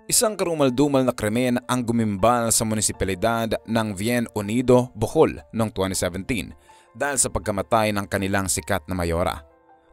Isang karumal-dumal na krimen ang gumimbal sa munisipalidad ng Bien Unido, Bohol noong 2017 dahil sa pagkamatay ng kanilang sikat na mayora.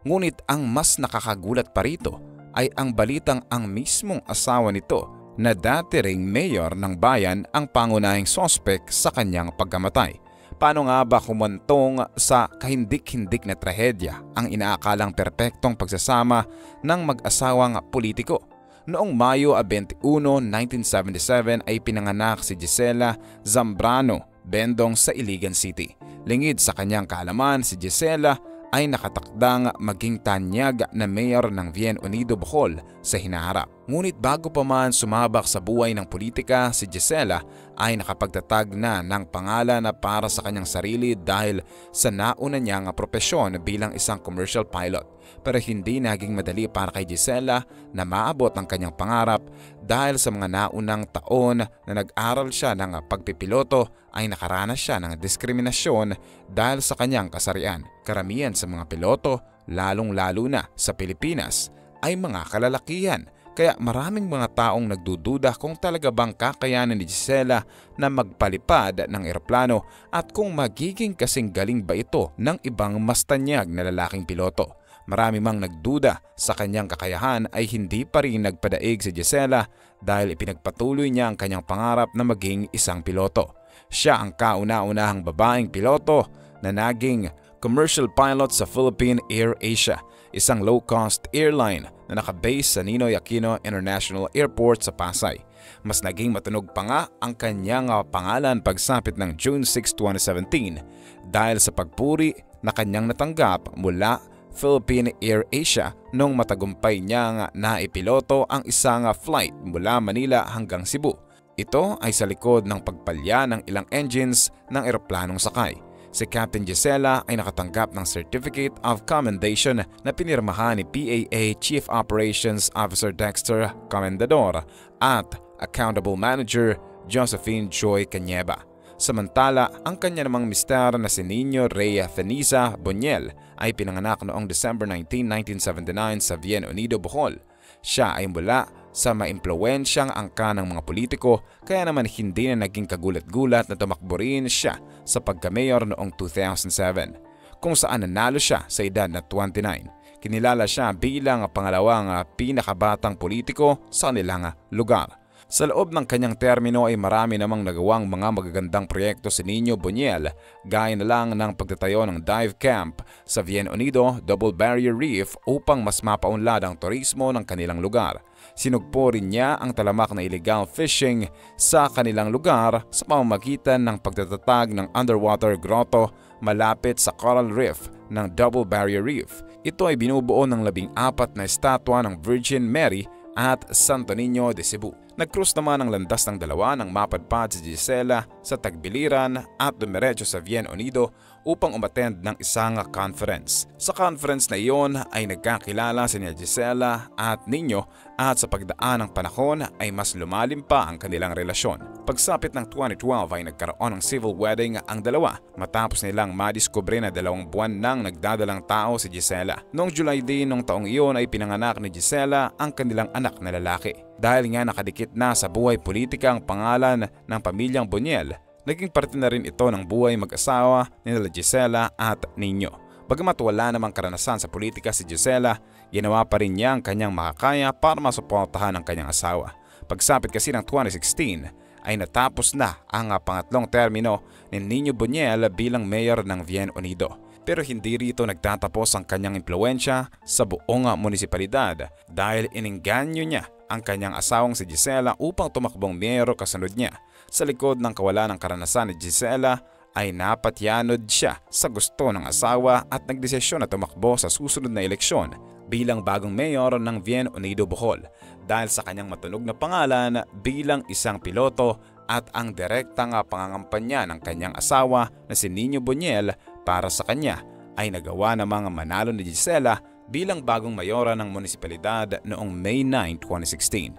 Ngunit ang mas nakakagulat pa rito ay ang balitang ang mismong asawa nito na dati ring mayor ng bayan ang pangunahing sospek sa kanyang pagkamatay. Paano nga ba kumantong sa kahindik-hindik na trahedya ang inaakalang perpektong pagsasama ng mag-asawang politiko? Noong Mayo 21, 1977 ay pinanganak si Gisela Zambrano Bendong sa Iligan City. Lingid sa kanyang kaalaman, si Gisela ay nakatakdang maging tanyag na mayor ng Bien Unido, Bohol sa hinaharap. Ngunit bago pa man sumabak sa buhay ng politika, si Gisela ay nakapagtatag na ng pangalan na para sa kanyang sarili dahil sa nauna niyang propesyon bilang isang commercial pilot. Pero hindi naging madali para kay Gisela na maabot ang kanyang pangarap dahil sa mga naunang taon na nag-aral siya ng pagpipiloto ay nakaranas siya ng diskriminasyon dahil sa kanyang kasarian. Karamihan sa mga piloto, lalong-lalo na sa Pilipinas, ay mga kalalakihan. Kaya maraming mga taong nagdududa kung talaga bang kakayanan ni Gisela na magpalipad ng eroplano at kung magiging kasing galing ba ito ng ibang mas tanyag na lalaking piloto. Marami mang nagduda sa kanyang kakayahan ay hindi pa rin nagpadaig si Gisela dahil ipinagpatuloy niya ang kanyang pangarap na maging isang piloto. Siya ang kauna-unahang babaeng piloto na naging commercial pilot sa Philippine Air Asia, isang low-cost airline na nakabase sa Ninoy Aquino International Airport sa Pasay. Mas naging matunog pa nga ang kanyang pangalan pagsapit ng June 6, 2017 dahil sa pagpuri na kanyang natanggap mula Philippine Air Asia nung matagumpay niyang naipiloto ang isang flight mula Manila hanggang Cebu. Ito ay sa likod ng pagpalya ng ilang engines ng eroplanong sakay. Si Captain Gisela ay nakatanggap ng Certificate of Commendation na pinirmahan ni PAA Chief Operations Officer Dexter Comendador at Accountable Manager Josephine Joy Cañeba. Samantala, ang kanya namang mister na si Nino Rhea Feniza Boniel ay pinanganak noong December 19, 1979 sa Bien Unido, Bohol. Siya ay mula sa maimpluwensyang angka ng mga politiko kaya naman hindi na naging kagulat-gulat na tumakbo rin siya sa pagka-mayor noong 2007 kung saan nanalo siya sa edad na 29. Kinilala siya bilang pangalawang pinakabatang politiko sa kanilang lugar. Sa loob ng kanyang termino ay marami namang nagawang mga magagandang proyekto si Nino Boniel gaya na lang ng pagtatayo ng dive camp sa Bien Unido Double Barrier Reef upang mas mapaunlad ang turismo ng kanilang lugar. Sinugpo rin niya ang talamak na illegal fishing sa kanilang lugar sa pamamagitan ng pagtatatag ng underwater grotto malapit sa coral reef ng Double Barrier Reef. Ito ay binubuo ng 14 na estatwa ng Virgin Mary at Santo Niño de Cebu. Nag-cruise naman ang landas ng dalawa nang mapadpad si Gisela sa Tagbiliran at dumiretso sa Bien Unido upang umattend ng isang conference. Sa conference na iyon ay nagkakilala si Gisela at Nino at sa pagdaan ng panahon ay mas lumalim pa ang kanilang relasyon. Pagsapit ng 2012 ay nagkaroon ng civil wedding ang dalawa matapos nilang madiskubre na 2 buwan nang nagdadalang tao si Gisela. Noong July din ng taong iyon ay pinanganak ni Gisela ang kanilang anak na lalaki. Dahil nga nakadikit na sa buhay politika ang pangalan ng pamilyang Boniel, naging parte na rin ito ng buhay mag-asawa ni Gisela at Nino. Bagamat wala namang karanasan sa politika si Gisela, ginawa pa rin niya ang kanyang makakaya para masuportahan ang kanyang asawa. Pagsapit kasi ng 2016 ay natapos na ang pangatlong termino ni Nino Boniel bilang mayor ng Bien Unido. Pero hindi rito nagtatapos ang kanyang impluwensya sa buong munisipalidad dahil inengganyo niya ang kanyang asawang si Gisela upang tumakbong miyero kasunod niya. Sa likod ng kawalan ng karanasan ni Gisela ay napatyanod siya sa gusto ng asawa at nagdesisyon na tumakbo sa susunod na eleksyon bilang bagong mayor ng Bien Unido, Bohol dahil sa kanyang matunog na pangalan bilang isang piloto at ang direktang pangangampanya ng kanyang asawa na si Nino Boniel para sa kanya ay nagawa namang manalo ni Gisela bilang bagong mayora ng munisipalidad noong May 9, 2016.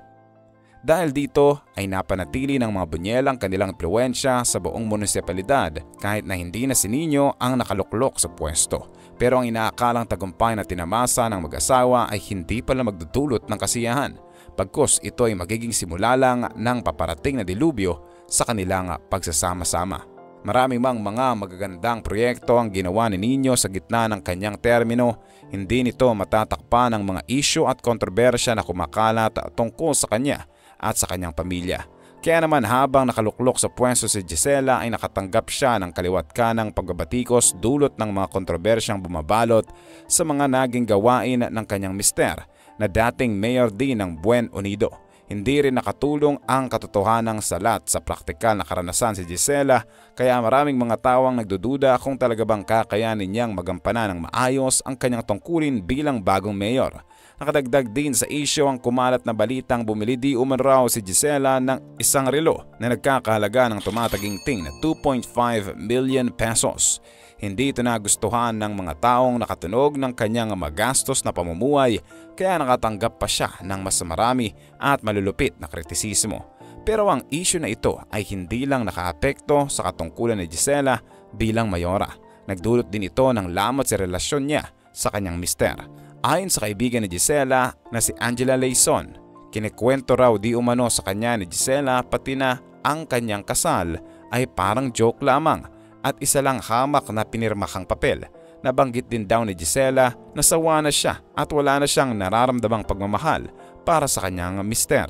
Dahil dito ay napanatili ng mga Boniel ang kanilang impluwensya sa buong munisipalidad kahit na hindi na si Nino ang nakaluklok sa pwesto. Pero ang inaakalang tagumpay na tinamasa ng mag-asawa ay hindi pala magdudulot ng kasiyahan. bagkus ito ay magiging simula lang ng paparating na dilubyo sa kanilang pagsasama-sama. Marami mang mga magagandang proyekto ang ginawa ni Nino sa gitna ng kanyang termino, hindi nito matatakpan ang mga isyu at kontrobersya na kumakalat tungkol sa kanya at sa kanyang pamilya. Kaya naman habang nakaluklok sa pwesto si Gisela ay nakatanggap siya ng kaliwat kanang pagbabatikos dulot ng mga kontrobersyang bumabalot sa mga naging gawain ng kanyang mister na dating mayor din ng Buen Unido. Hindi rin nakatulong ang katotohanang salat sa praktikal na karanasan si Gisela, kaya maraming mga tao ang nagdududa kung talaga bang kakayanin niyang magampanan ng maayos ang kanyang tungkulin bilang bagong mayor. Nakadagdag din sa isyo ang kumalat na balitang bumili di umano raw si Gisela ng isang relo na nagkakahalaga ng tumataginting na 2.5 million pesos. Hindi ito nagustuhan ng mga taong nakatunog ng kanyang magastos na pamumuhay, kaya nakatanggap pa siya ng mas marami at malulupit na kritisismo. Pero ang isyu na ito ay hindi lang nakaapekto sa katungkulan ni Gisela bilang mayora. Nagdulot din ito ng lamot sa relasyon niya sa kanyang mister. Ayon sa kaibigan ni Gisela na si Angela Leyson, kinikwento raw di umano sa kanya ni Gisela pati na ang kanyang kasal ay parang joke lamang at isa lang hamak na pinirmakang papel. Nabanggit din daw ni Gisela na sawa na siya at wala na siyang nararamdamang pagmamahal para sa kanyang mister.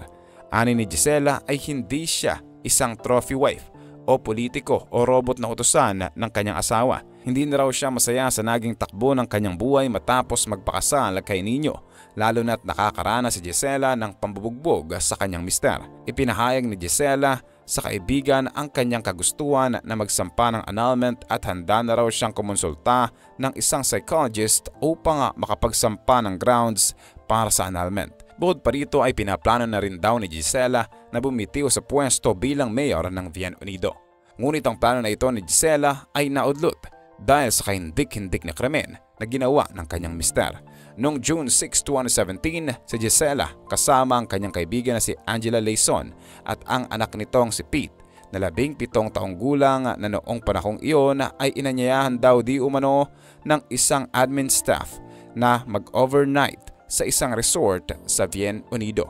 Ani ni Gisela ay hindi siya isang trophy wife o politiko o robot na utusan ng kanyang asawa. Hindi na raw siya masaya sa naging takbo ng kanyang buhay matapos magpakasal kay Nino, lalo na't nakakaranas si Gisela ng pambubugbog sa kanyang mister. Ipinahayag ni Gisela sa kaibigan ang kanyang kagustuhan na magsampa ng annulment at handa na raw siyang kumonsulta ng isang psychologist upang makapagsampa ng grounds para sa annulment. Bukod pa rito ay pinaplano na rin daw ni Gisela na bumitiw sa pwesto bilang mayor ng Bien Unido. Ngunit ang plano na ito ni Gisela ay naudlot dahil sa kahindik-hindik na krimen na ginawa ng kanyang mister. Noong June 6, 2017, si Gisela kasama ang kanyang kaibigan na si Angela Leyson at ang anak nitong si Pete na 17 taong gulang na noong panahong iyon ay inanyayahan daw di umano ng isang admin staff na mag-overnight sa isang resort sa Bien Unido.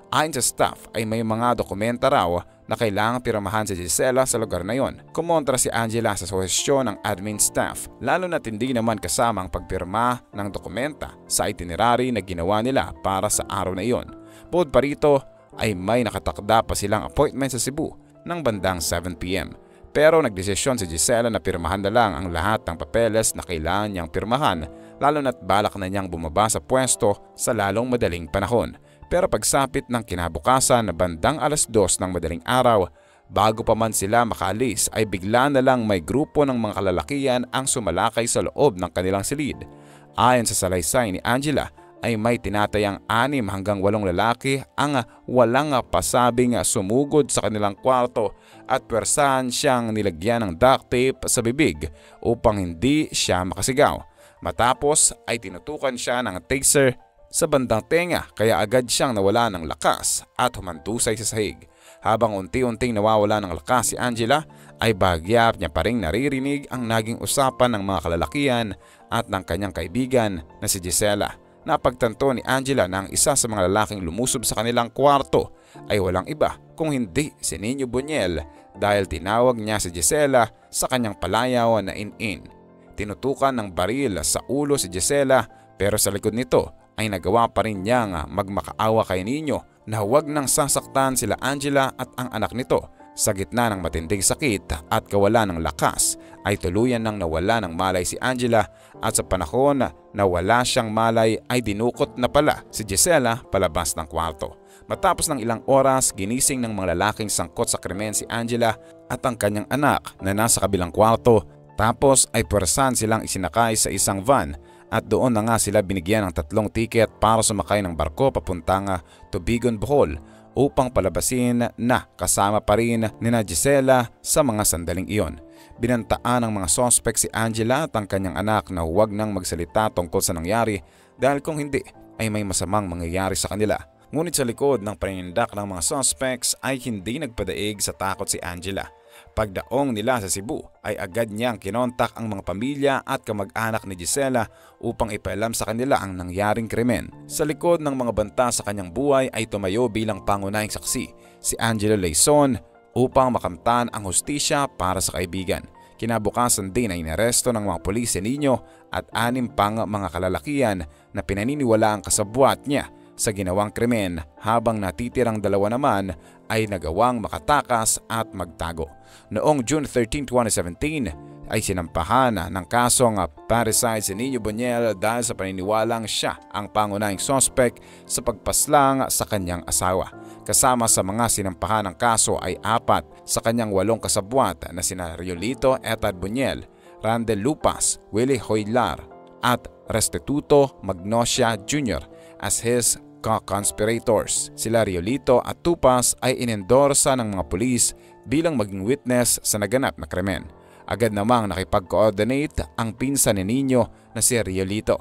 Ayon sa staff ay may mga dokumenta raw na kailangang pirmahan si Gisela sa lugar na yon. Kumontra si Angela sa suhestyon ng admin staff, lalo na't hindi naman kasama ang pagpirma ng dokumenta sa itinerary na ginawa nila para sa araw na iyon. Bukod pa rito ay may nakatakda pa silang appointment sa Cebu ng bandang 7 PM. Pero nagdesisyon si Gisela na pirmahan na lang ang lahat ng papeles na kailangan niyang pirmahan, lalo na't balak na niyang bumaba sa pwesto sa lalong madaling panahon. Pero pagsapit ng kinabukasan na bandang 2:00 ng madaling araw, bago pa man sila makaalis ay bigla na lang may grupo ng mga kalalakihan ang sumalakay sa loob ng kanilang silid. Ayon sa salaysay ni Angela ay may tinatayang 6 hanggang 8 lalaki ang walang pasabing sumugod sa kanilang kwarto at pwersahan siyang nilagyan ng duct tape sa bibig upang hindi siya makasigaw. Matapos ay tinutukan siya ng taser sa bandang tenga kaya agad siyang nawala ng lakas at humantusay sa sahig. Habang unti-unting nawawala ng lakas si Angela ay bahagyap niya pa ring naririnig ang naging usapan ng mga kalalakihan at ng kanyang kaibigan na si Gisela. Napagtanto ni Angela na ang isa sa mga lalaking lumusob sa kanilang kwarto ay walang iba kung hindi si Nino Buñuel dahil tinawag niya si Gisela sa kanyang palayaw na in-in. Tinutukan ng baril sa ulo si Gisela pero sa likod nito ay nagawa pa rin niyang magmakaawa kay Nino na huwag nang sasaktan sila Angela at ang anak nito. Sa gitna ng matinding sakit at kawalan ng lakas ay tuluyan nang nawala ng malay si Angela at sa panahon na wala siyang malay ay dinukot na pala si Gisela palabas ng kwarto. Matapos ng ilang oras, ginising ng mga lalaking sangkot sa krimen si Angela at ang kanyang anak na nasa kabilang kwarto, tapos ay pwersahan silang isinakay sa isang van. At doon na nga sila binigyan ng 3 tiket para sumakay ng barko papuntang Tubigon, Bohol upang palabasin na kasama pa rin ni Gisela sa mga sandaling iyon. Binantaan ng mga suspect si Angela at ang kanyang anak na huwag nang magsalita tungkol sa nangyari dahil kung hindi ay may masamang mangyayari sa kanila. Ngunit sa likod ng panindak ng mga suspects ay hindi nagpadaig sa takot si Angela. Pagdaong nila sa Cebu ay agad niyang kinontak ang mga pamilya at kamag-anak ni Gisela upang ipaalam sa kanila ang nangyaring krimen. Sa likod ng mga banta sa kanyang buhay ay tumayo bilang pangunahing saksi si Angelo Leyson upang makamtan ang hustisya para sa kaibigan. Kinabukasan din ay inaresto ng mga pulis si Nino at 6 pang mga kalalakihan na pinaniniwala ang kasabwat niya sa ginawang krimen, habang natitirang 2 naman ay nagawang makatakas at magtago. Noong June 13, 2017 ay sinampahan ng kasong parricide si Nino Boniel dahil sa paniniwalang siya ang pangunahing suspect sa pagpaslang sa kanyang asawa. Kasama sa mga sinampahan ng kaso ay 4 sa kanyang 8 kasabwat na sina Riolito Etad Boniel, Randel Lupas, Willie Hoylar at Restituto Magnosia Jr. as his co-conspirators. Sila Riolito at Tupas ay inendorsa ng mga pulis bilang maging witness sa naganap na krimen. Agad namang nakipag-coordinate ang pinsan ni Nino na si Riolito.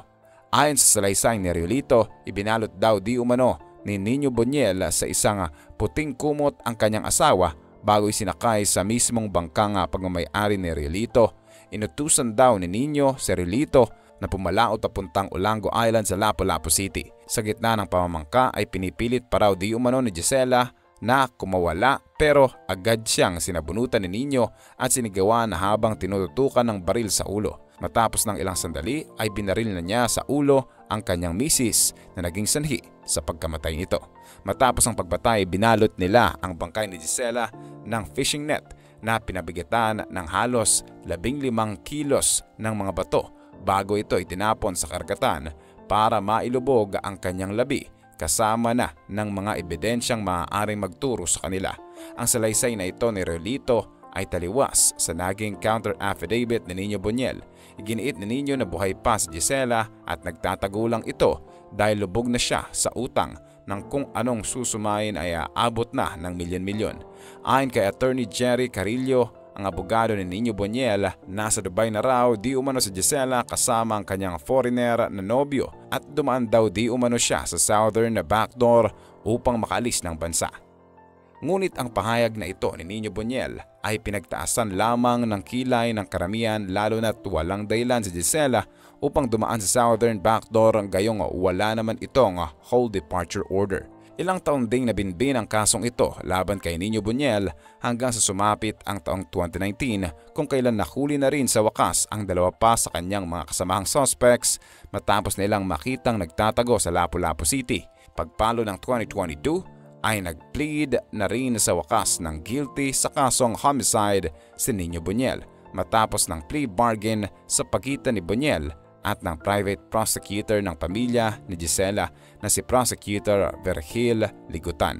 Ayon sa salaysay ni Riolito, ibinalot daw di umano ni Nino Boniel sa isang puting kumot ang kanyang asawa bago isinakay sa mismong bangkang pagmamayari ni Riolito. Inutusan daw ni Nino si Riolito na pumalaot papuntang Olango Island sa Lapu-Lapu City. Sa gitna ng pamamangka ay pinipilit pa raw di umano ni Gisela na kumawala, pero agad siyang sinabunutan ni Nino at sinigawan na habang tinututukan ng baril sa ulo. Matapos ng ilang sandali ay binaril na niya sa ulo ang kanyang misis na naging sanhi sa pagkamatay nito. Matapos ang pagpatay, binalot nila ang bangkay ni Gisela ng fishing net na pinabigatan ng halos 15 kilos ng mga bato bago ito itinapon sa karagatan para mailubog ang kanyang labi, kasama na ng mga ebidensyang maaaring magturo sa kanila. Ang salaysay na ito ni Riolito ay taliwas sa naging counter-affidavit ni Nino Boniel. Iginiit ni Nino na buhay pa si Gisela at nagtatagulang ito dahil lubog na siya sa utang ng kung anong susumayin ay aabot na ng milyon-milyon. Ayon kay Attorney Jerry Carillo, ang abogado ni Nino Boniel, nasa Dubai na raw di umano si Gisela kasama ang kanyang foreigner na nobyo at dumaan daw di umano siya sa southern na backdoor upang makaalis ng bansa. Ngunit ang pahayag na ito ni Nino Boniel ay pinagtaasan lamang ng kilay ng karamihan, lalo na't walang dahilan si Gisela upang dumaan sa southern backdoor, gayong wala naman itong whole departure order. Ilang taon ding nabinbin ang kasong ito laban kay Nino Boniel hanggang sa sumapit ang taong 2019 kung kailan nahuli na rin sa wakas ang 2 pa sa kanyang mga kasamahang suspects matapos nilang makitang nagtatago sa Lapu-Lapu City. Pagpalo ng 2022 ay nag-plead na rin sa wakas ng guilty sa kasong homicide si Nino Boniel matapos ng plea bargain sa pagitan ni Boniel at ng private prosecutor ng pamilya ni Gisela na si Prosecutor Virgil Ligutan.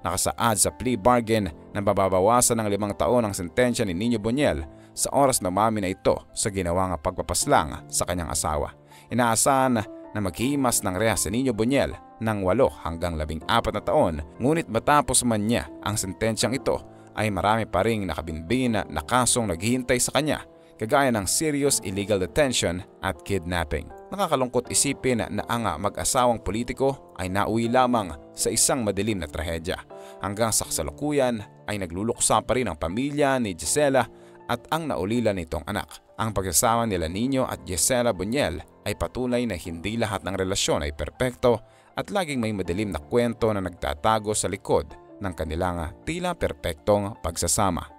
Nakasaad sa plea bargain na mababawasan ng 5 taon ang sentensya ni Nino Boniel sa oras na umamin na ito sa ginawang pagpapaslang sa kanyang asawa. Inaasahan na maghihimas ng rehas si Nino Boniel ng 8 hanggang 14 na taon, ngunit matapos man niya ang sentensyang ito ay marami pa ring nakabinbin na kasong naghihintay sa kanya, kagaya ng serious illegal detention at kidnapping. Nakakalungkot isipin na ang mag-asawang politiko ay nauwi lamang sa isang madilim na trahedya. Hanggang sa kasalukuyan ay nagluluksa pa rin ang pamilya ni Gisela at ang naulila nitong anak. Ang pagsasama nila Nino at Gisela Boniel ay patunay na hindi lahat ng relasyon ay perpekto at laging may madilim na kwento na nagtatago sa likod ng kanilang tila perpektong pagsasama.